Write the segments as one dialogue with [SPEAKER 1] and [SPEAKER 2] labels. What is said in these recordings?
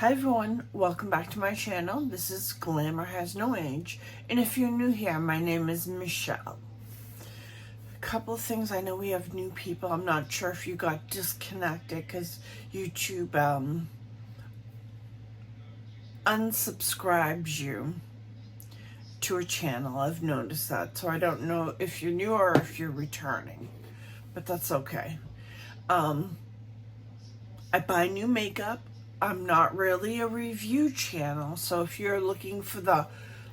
[SPEAKER 1] Hi everyone, welcome back to my channel. This is Glamour Has No Age, and if you're new here, my name is Michelle. A couple of things, I know we have new people. I'm not sure if you got disconnected because YouTube unsubscribes you to a channel. I've noticed that, so I don't know if you're new or if you're returning, but that's okay. I buy new makeup. I'm not really a review channel, so if you're looking for the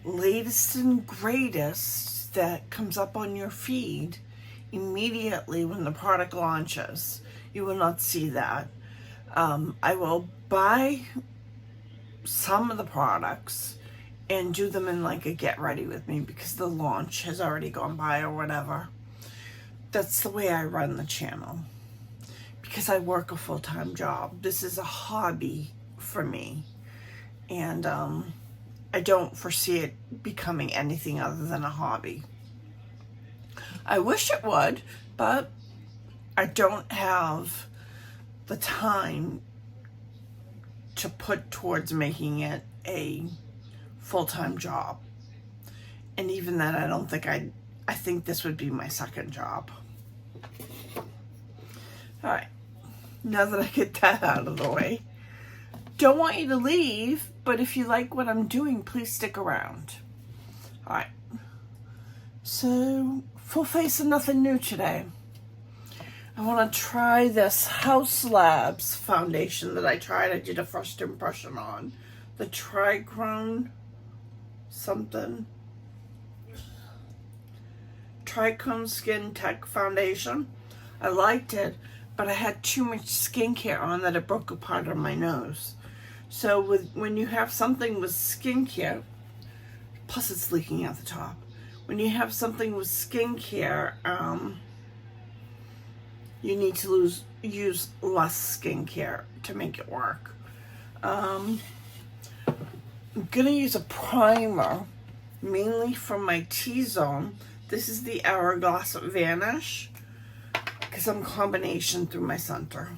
[SPEAKER 1] latest and greatest that comes up on your feed immediately when the product launches, you will not see that. I will buy some of the products and do them in like a get ready with me because the launch has already gone by or whatever. That's the way I run the channel. Because I work a full-time job. This is a hobby for me. And I don't foresee it becoming anything other than a hobby. I wish it would, but I don't have the time to put towards making it a full-time job. And even then, I don't think I think this would be my second job. All right. Now that I get that out of the way, don't want you to leave, but if you like what I'm doing, please stick around. All right. So, full face and nothing new today. I want to try this House Labs foundation that I tried. I did a first impression on. The Trichrome something. Trichrome Skin Tech Foundation. I liked it, but I had too much skincare on that it broke apart on my nose. So when you have something with skincare, plus it's leaking out the top. When you have something with skincare, you need to use less skincare to make it work. I'm gonna use a primer, mainly from my T-zone. This is the Hourglass Vanish, because I'm combination through my center.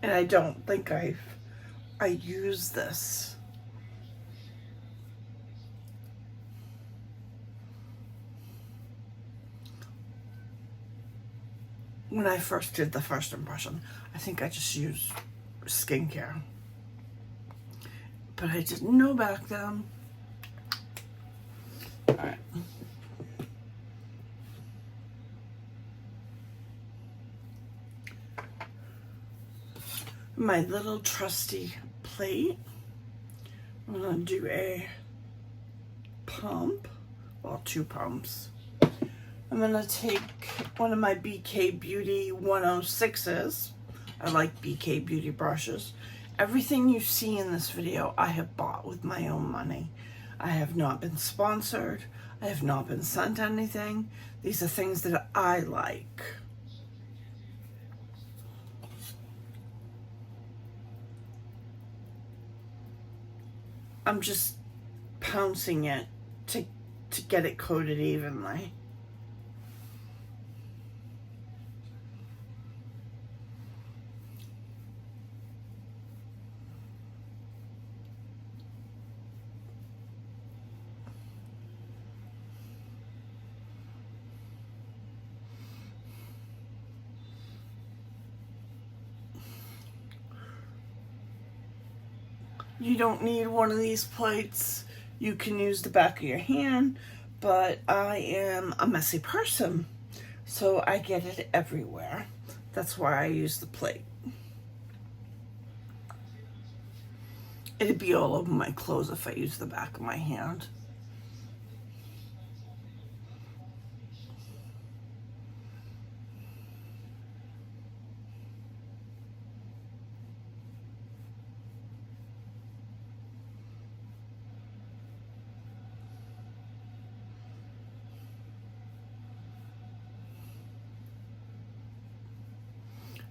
[SPEAKER 1] And I don't think I use this. When I first did the first impression, I think I just used skincare. But I didn't know back then. All right. My little trusty plate. I'm gonna do a pump, well, 2 pumps. I'm gonna take one of my BK Beauty 106s. I like BK Beauty brushes. Everything you see in this video, I have bought with my own money. I have not been sponsored. I have not been sent anything. These are things that I like. I'm just pouncing it to get it coated evenly. You don't need one of these plates. You can use the back of your hand, but I am a messy person, so I get it everywhere. That's why I use the plate. It'd be all over my clothes if I used the back of my hand.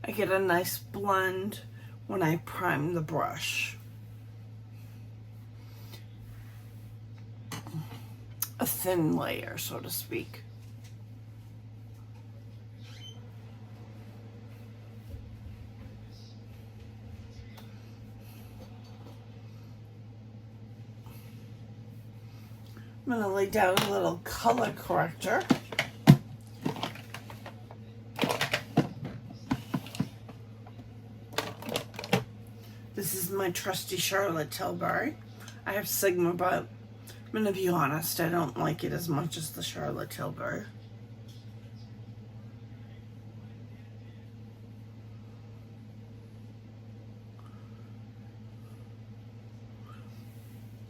[SPEAKER 1] I get a nice blend when I prime the brush. A thin layer, so to speak. I'm going to lay down a little color corrector. This is my trusty Charlotte Tilbury. I have Sigma, but I'm going to be honest, I don't like it as much as the Charlotte Tilbury.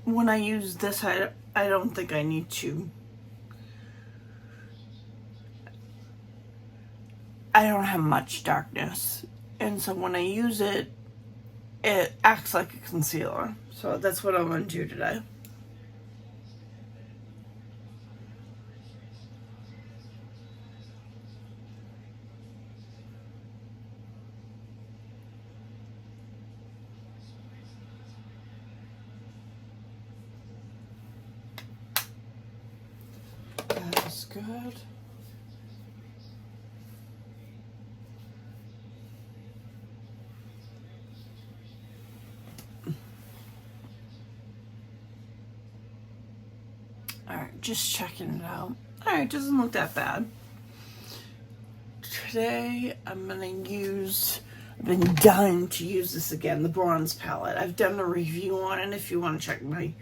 [SPEAKER 1] When I use this, I don't think I need to. I don't have much darkness, and so when I use it, it acts like a concealer. So that's what I'm going to do today. That's good. Alright, just checking it out. Alright, doesn't look that bad. Today I'm going to use, I've been dying to use this again, the bronze palette. I've done a review on it if you want to check my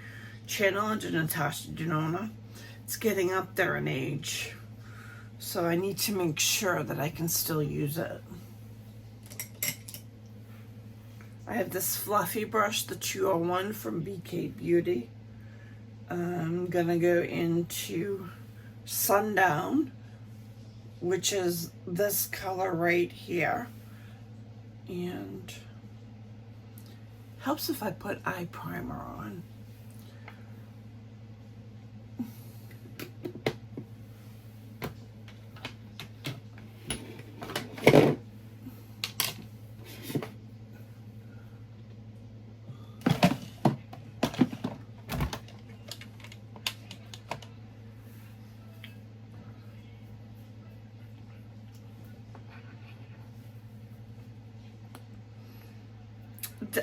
[SPEAKER 1] channel under Natasha Denona. It's getting up there in age, so I need to make sure that I can still use it. I have this fluffy brush, the 201 from BK Beauty. I'm gonna go into Sundown, which is this color right here, and helps if I put eye primer on.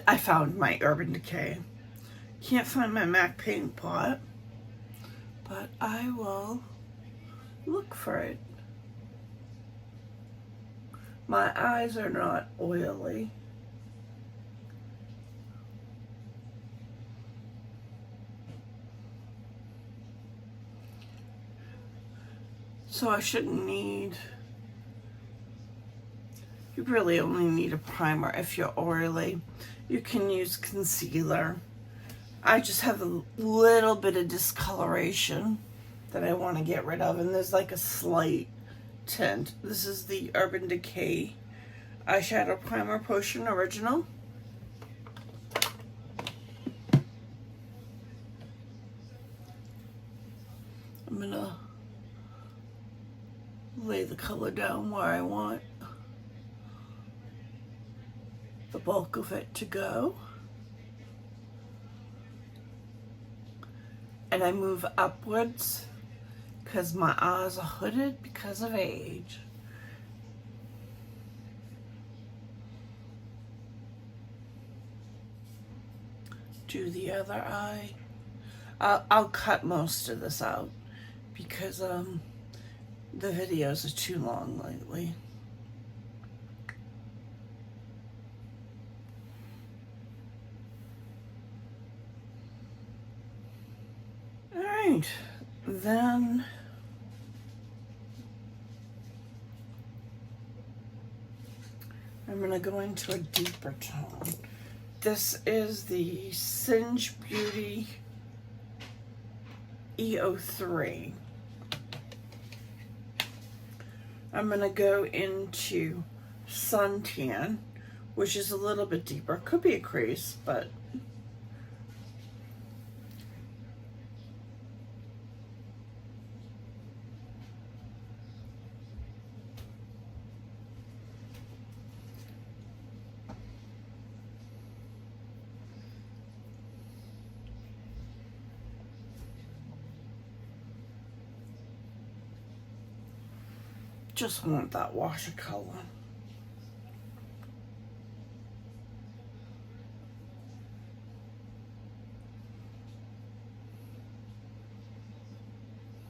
[SPEAKER 1] I found my Urban Decay. Can't find my MAC paint pot, but I will look for it. My eyes are not oily. So I shouldn't need, you really only need a primer if you're oily. You can use concealer. I just have a little bit of discoloration that I want to get rid of, and there's like a slight tint. This is the Urban Decay Eyeshadow Primer Potion Original. I'm gonna lay the color down where I want the bulk of it to go. And I move upwards because my eyes are hooded because of age. Do the other eye. I'll cut most of this out because the videos are too long lately. Alright, then I'm going to go into a deeper tone. This is the Singe Beauty EO3. I'm going to go into Suntan, which is a little bit deeper. Could be a crease, but just want that watercolor.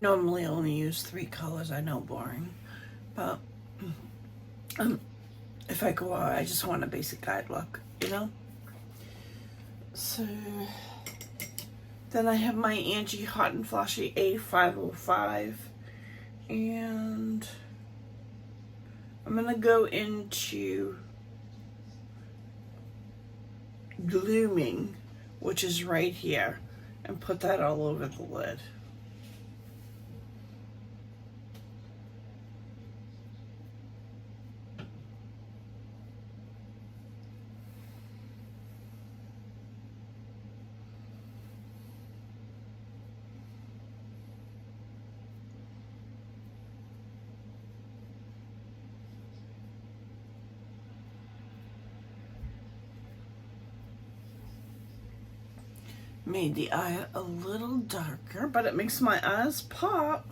[SPEAKER 1] Normally only use 3 colors. I know, boring, but if I go out, I just want a basic guide look, you know? So then I have my Angie Hot and Flashy A505, and I'm gonna go into Glooming, which is right here, and put that all over the lid. Made the eye a little darker, but it makes my eyes pop.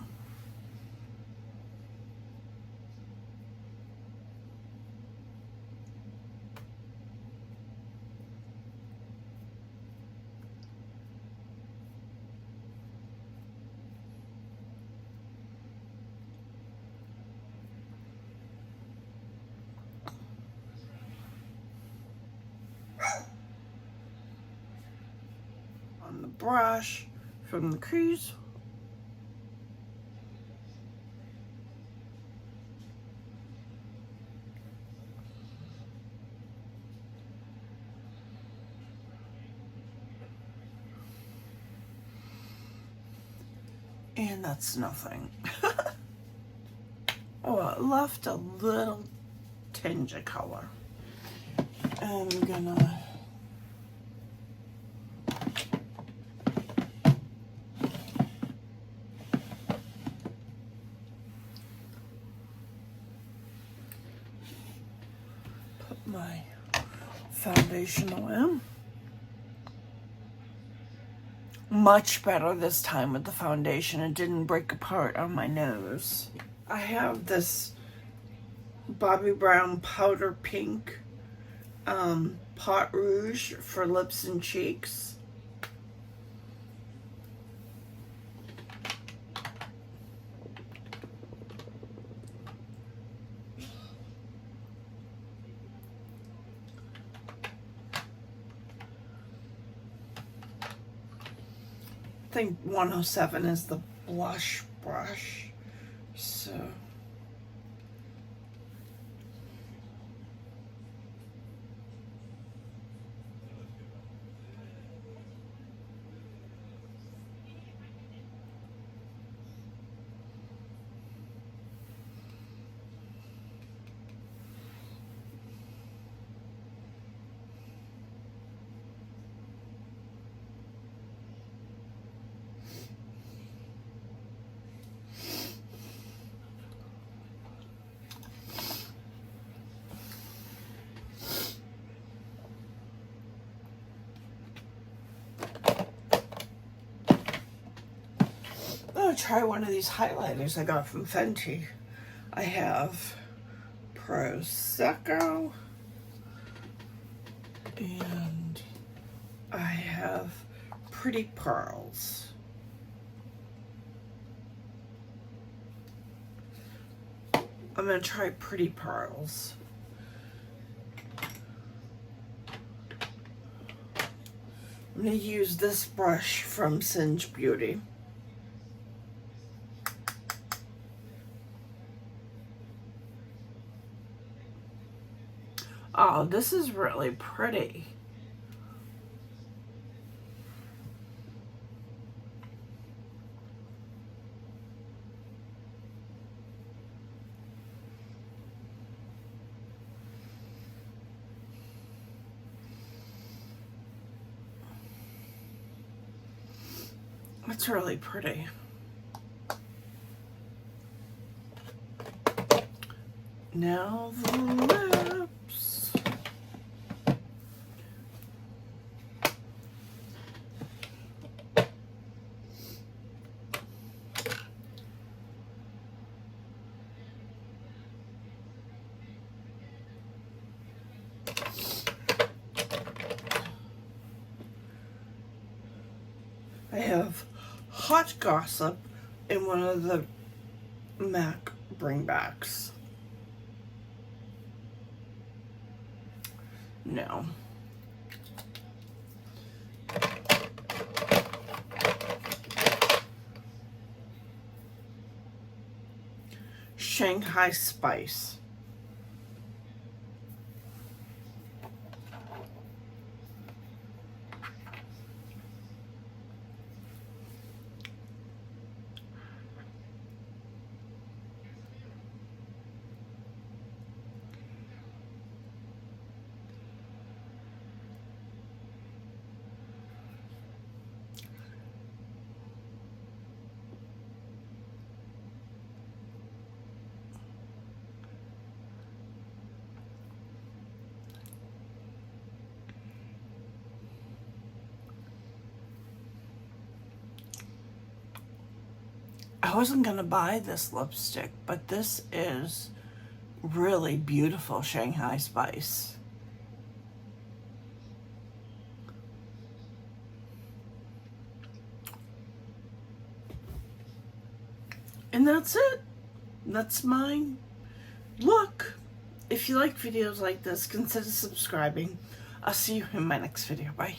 [SPEAKER 1] On the brush from the crease. And that's nothing. Oh, it left a little tinge of color. I'm gonna put my foundation on. Much better this time with the foundation. It didn't break apart on my nose. I have this Bobbi Brown powder pink pot rouge for lips and cheeks. I think 107 is the blush brush, so I'm gonna try one of these highlighters I got from Fenty. I have Prosecco and I have Pretty Pearls. I'm gonna try Pretty Pearls. I'm gonna use this brush from Singe Beauty. Oh, this is really pretty. It's really pretty. Now the lips. I have Hot Gossip in one of the MAC bringbacks. No. Shanghai Spice. I wasn't gonna buy this lipstick, but this is really beautiful Shanghai Spice. And that's it. That's mine. Look, if you like videos like this, consider subscribing. I'll see you in my next video. Bye.